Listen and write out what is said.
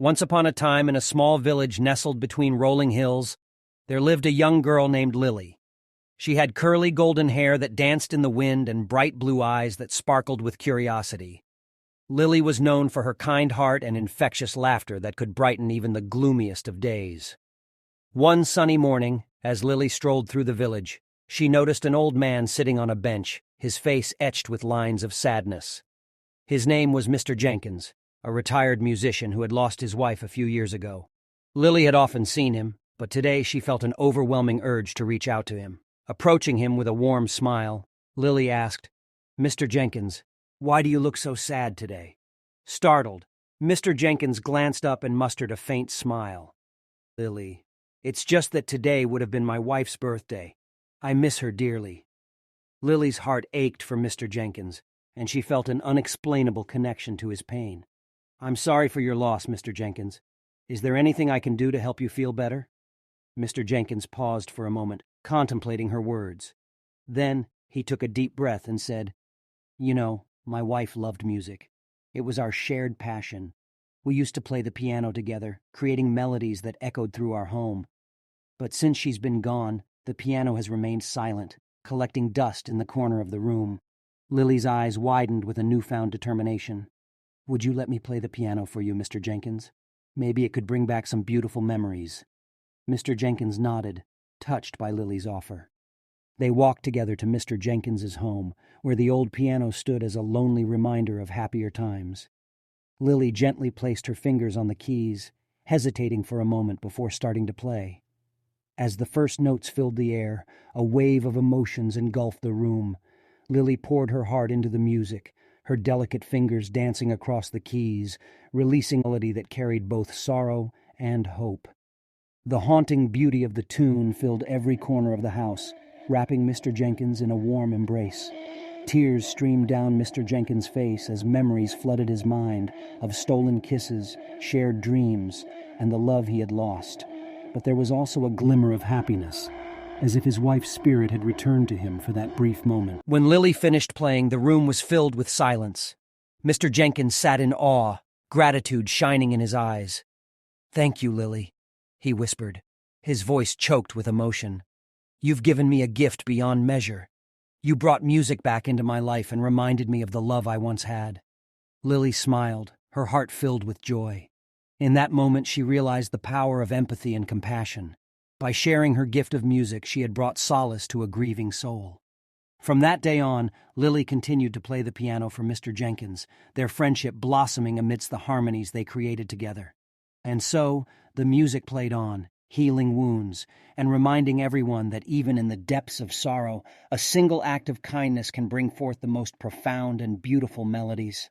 Once upon a time, in a small village nestled between rolling hills, there lived a young girl named Lily. She had curly golden hair that danced in the wind and bright blue eyes that sparkled with curiosity. Lily was known for her kind heart and infectious laughter that could brighten even the gloomiest of days. One sunny morning, as Lily strolled through the village, she noticed an old man sitting on a bench, his face etched with lines of sadness. His name was Mr. Jenkins, a retired musician who had lost his wife a few years ago. Lily had often seen him, but today she felt an overwhelming urge to reach out to him. Approaching him with a warm smile, Lily asked, "Mr. Jenkins, why do you look so sad today?" Startled, Mr. Jenkins glanced up and mustered a faint smile. "Lily, it's just that today would have been my wife's birthday. I miss her dearly." Lily's heart ached for Mr. Jenkins, and she felt an unexplainable connection to his pain. "I'm sorry for your loss, Mr. Jenkins. Is there anything I can do to help you feel better?" Mr. Jenkins paused for a moment, contemplating her words. Then he took a deep breath and said, "You know, my wife loved music. It was our shared passion. We used to play the piano together, creating melodies that echoed through our home. But since she's been gone, the piano has remained silent, collecting dust in the corner of the room." Lily's eyes widened with a newfound determination. "Would you let me play the piano for you, Mr. Jenkins? Maybe it could bring back some beautiful memories." Mr. Jenkins nodded, touched by Lily's offer. They walked together to Mr. Jenkins's home, where the old piano stood as a lonely reminder of happier times. Lily gently placed her fingers on the keys, hesitating for a moment before starting to play. As the first notes filled the air, a wave of emotions engulfed the room. Lily poured her heart into the music, her delicate fingers dancing across the keys, releasing a melody that carried both sorrow and hope. The haunting beauty of the tune filled every corner of the house, wrapping Mr. Jenkins in a warm embrace. Tears streamed down Mr. Jenkins' face as memories flooded his mind of stolen kisses, shared dreams, and the love he had lost. But there was also a glimmer of happiness, as if his wife's spirit had returned to him for that brief moment. When Lily finished playing, the room was filled with silence. Mr. Jenkins sat in awe, gratitude shining in his eyes. "Thank you, Lily," he whispered, his voice choked with emotion. "You've given me a gift beyond measure. You brought music back into my life and reminded me of the love I once had." Lily smiled, her heart filled with joy. In that moment, she realized the power of empathy and compassion. By sharing her gift of music, she had brought solace to a grieving soul. From that day on, Lily continued to play the piano for Mr. Jenkins, their friendship blossoming amidst the harmonies they created together. And so, the music played on, healing wounds, and reminding everyone that even in the depths of sorrow, a single act of kindness can bring forth the most profound and beautiful melodies.